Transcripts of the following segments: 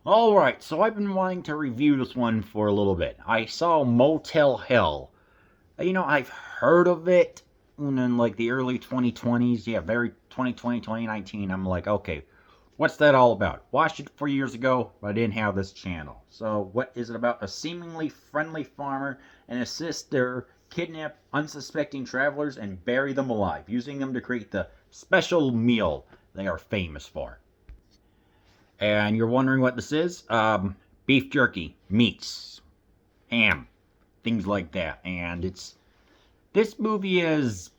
Alright, so I've been wanting to review this one for a little bit. I saw Motel Hell. I've heard of it in like the early 2020s. Yeah, very 2020, 2019. I'm like, okay, what's that all about? Watched it 4 years ago, but I didn't have this channel. So, what is it about? A seemingly friendly farmer and his sister kidnap unsuspecting travelers and bury them alive, using them to create the special meal they are famous for. And you're wondering what this is? Beef jerky, meats, ham, things like that. And this movie is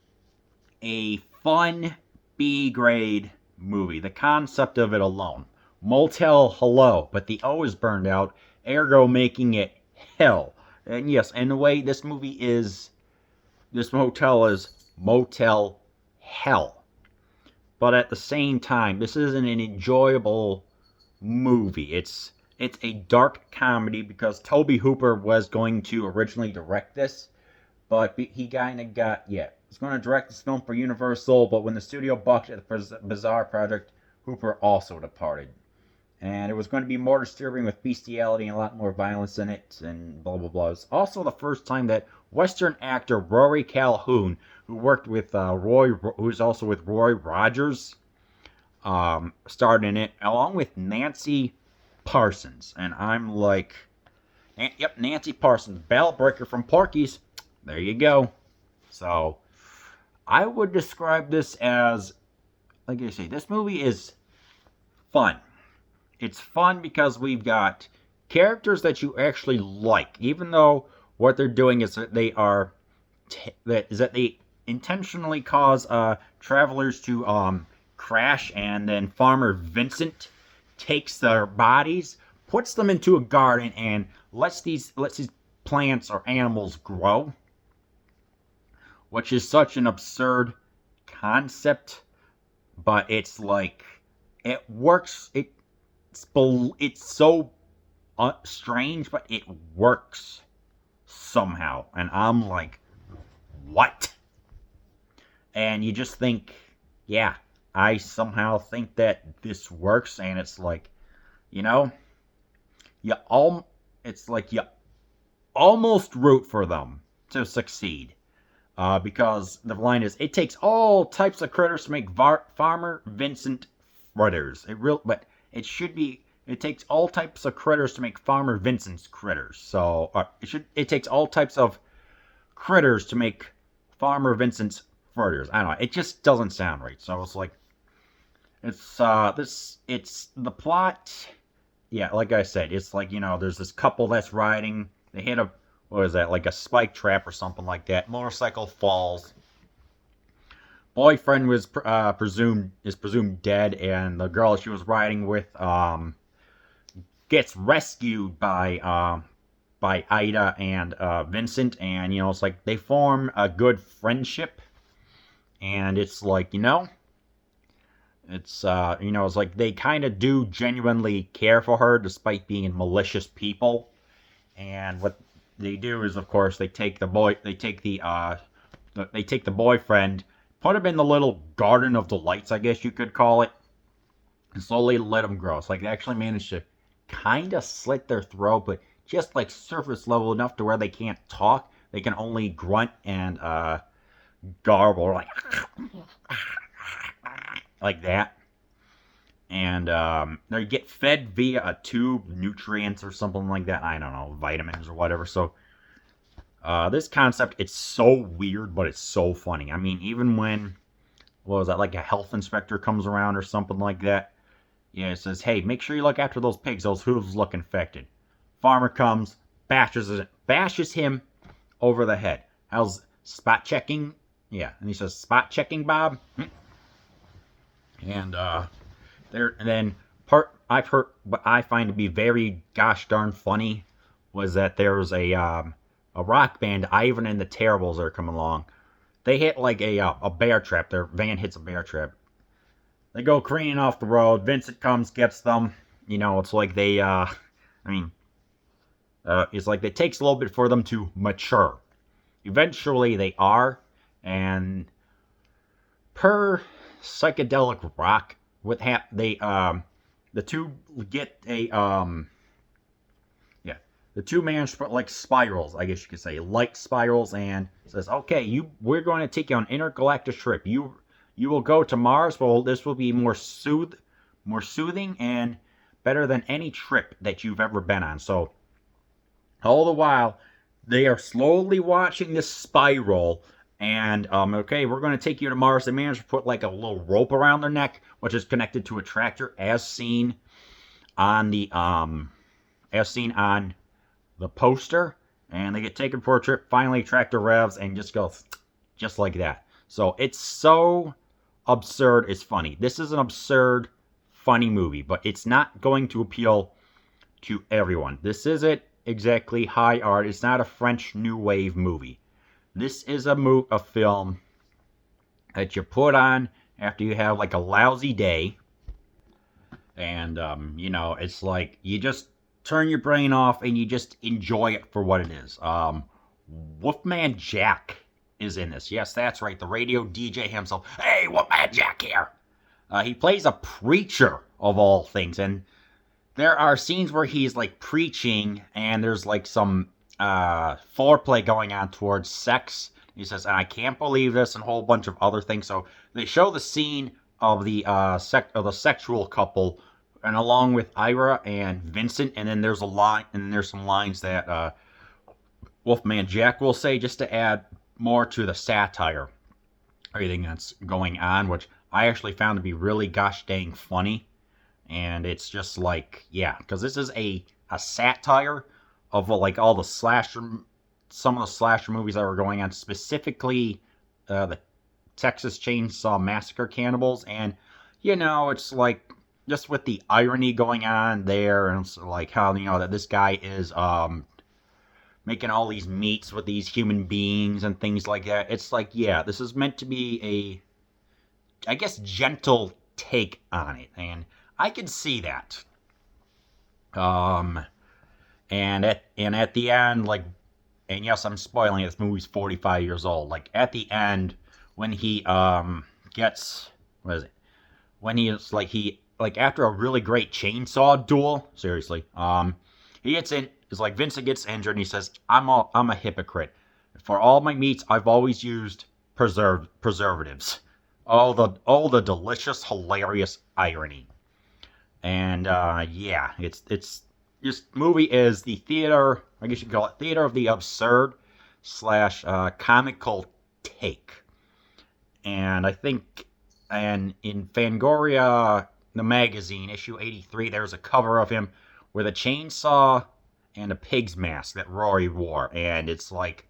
a fun B grade movie. The concept of it alone. Motel Hello, but the O is burned out, ergo making it hell. And yes, in a way, this motel is Motel Hell. But at the same time, this isn't an enjoyable movie. It's a dark comedy because Toby Hooper was going to originally direct this, but he kind of got he's going to direct this film for Universal, but when the studio balked at the bizarre project, Hooper also departed. And it was going to be more disturbing with bestiality and a lot more violence in it, and blah blah blah. It's also the first time that Western actor Rory Calhoun, who worked with who's also with Roy Rogers, starred in it, along with Nancy Parsons. And I'm like, yep, Nancy Parsons, Bell Breaker from Porky's. There you go. So, I would describe this as, like I say, this movie is fun. It's fun because we've got characters that you actually like, even though what they're doing is that they intentionally cause travelers to crash, and then Farmer Vincent takes their bodies, puts them into a garden, and lets these plants or animals grow, which is such an absurd concept, but it's like it works. It's so strange, but it works somehow, and I'm like, what? And you just think, yeah, I somehow think that this works, and it's like, you know, you all, it's like you almost root for them to succeed. Because the line is, it takes all types of critters to make Farmer Vincent fritters. But it should be, it takes all types of critters to make Farmer Vincent's critters. So it takes all types of critters to make Farmer Vincent's fritters. I don't know. It just doesn't sound right. So it's like, it's the plot. Yeah, like I said, it's like, there's this couple that's riding. They hit what is that, like a spike trap or something like that. Motorcycle falls. Boyfriend was presumed dead, and the girl she was riding with gets rescued by Ida and Vincent, and it's like they form a good friendship, and it's like it's like they kind of do genuinely care for her despite being malicious people. And what they do is, of course, they take the boyfriend, put him in the little garden of delights, I guess you could call it, and slowly let him grow. It's like they actually managed to kind of slit their throat, but just like surface level enough to where they can't talk. They can only grunt and garble, like that. And they get fed via a tube, nutrients or something like that. I don't know, vitamins or whatever. So this concept, it's so weird, but it's so funny. I mean, even when, what was that, like a health inspector comes around or something like that. Yeah, it says, hey, make sure you look after those pigs. Those hooves look infected. Farmer comes, bashes him over the head. How's spot checking? Yeah, and he says, spot checking, Bob? And then I've heard, what I find to be very gosh darn funny was that there was a rock band, Ivan and the Terribles, are coming along. They hit like a bear trap. Their van hits a bear trap. They go careening off the road. Vincent comes, gets them. It's like it's like it takes a little bit for them to mature. Eventually, they are, and per psychedelic rock, the two get a yeah, the two manage put like spirals, I guess you could say, light spirals, and says, okay, we're going to take you on an intergalactic trip. You will go to Mars. Well, this will be more soothing and better than any trip that you've ever been on. So all the while, they are slowly watching this spiral. And okay, we're going to take you to Mars. They manage to put like a little rope around their neck, which is connected to a tractor, as seen on the poster. And they get taken for a trip. Finally, tractor revs and just goes just like that. So it's so absurd. It's funny. This is an absurd, funny movie, but it's not going to appeal to everyone. This isn't exactly high art. It's not a French New Wave movie. This is a film that you put on after you have like a lousy day, and it's like you just turn your brain off and you just enjoy it for what it is. Wolfman Jack is in this. Yes, that's right. The radio DJ himself. Hey, Wolfman Jack here. He plays a preacher of all things, and there are scenes where he's like preaching, and there's like some foreplay going on towards sex. He says, and I can't believe this, and a whole bunch of other things. So they show the scene of the sexual couple, and along with Ira and Vincent, and then there's some lines that Wolfman Jack will say just to add more to the satire, everything that's going on, which I actually found to be really gosh dang funny. And it's just like, yeah, because this is a satire of like all the some of the slasher movies that were going on, specifically the Texas Chainsaw Massacre cannibals. And, it's like, just with the irony going on there, and it's like how, that this guy is making all these meats with these human beings and things like that. It's like, yeah, this is meant to be I guess, gentle take on it. And I can see that. And at the end, like, and yes, I'm spoiling it, this movie's 45 years old. Like, at the end, when he gets, what is it? When after a really great chainsaw duel, seriously, he gets in. It's like Vincent gets injured, and he says, I'm a hypocrite. For all my meats, I've always used preservatives. All the delicious, hilarious irony. And yeah, it's this movie is the theater, I guess you could call it theater of the absurd / comical take. And I think, and in Fangoria, the magazine, issue 83, there's a cover of him with a chainsaw and a pig's mask that Rory wore. And it's like,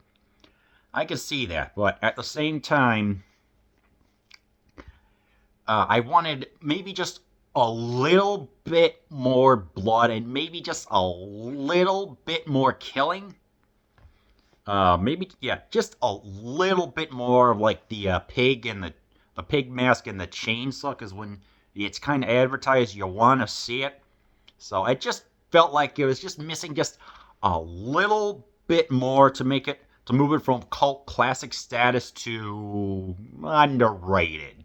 I can see that, but at the same time, I wanted maybe just a little bit more blood and maybe just a little bit more killing. Maybe, yeah, just a little bit more of like the pig and the pig mask and the chainsaw, because when it's kind of advertised, you want to see it. So it just felt like it was just missing just a little bit more to move it from cult classic status to underrated.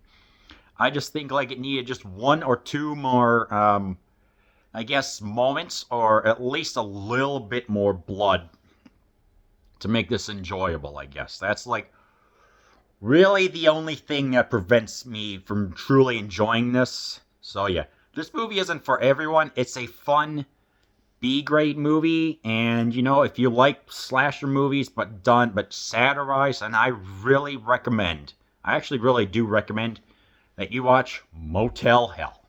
I just think like it needed just one or two more, I guess, moments, or at least a little bit more blood to make this enjoyable, I guess. That's like really the only thing that prevents me from truly enjoying this. So yeah, this movie isn't for everyone. It's a fun B-grade movie, and if you like slasher movies but satirized, and I actually really do recommend that you watch Motel Hell.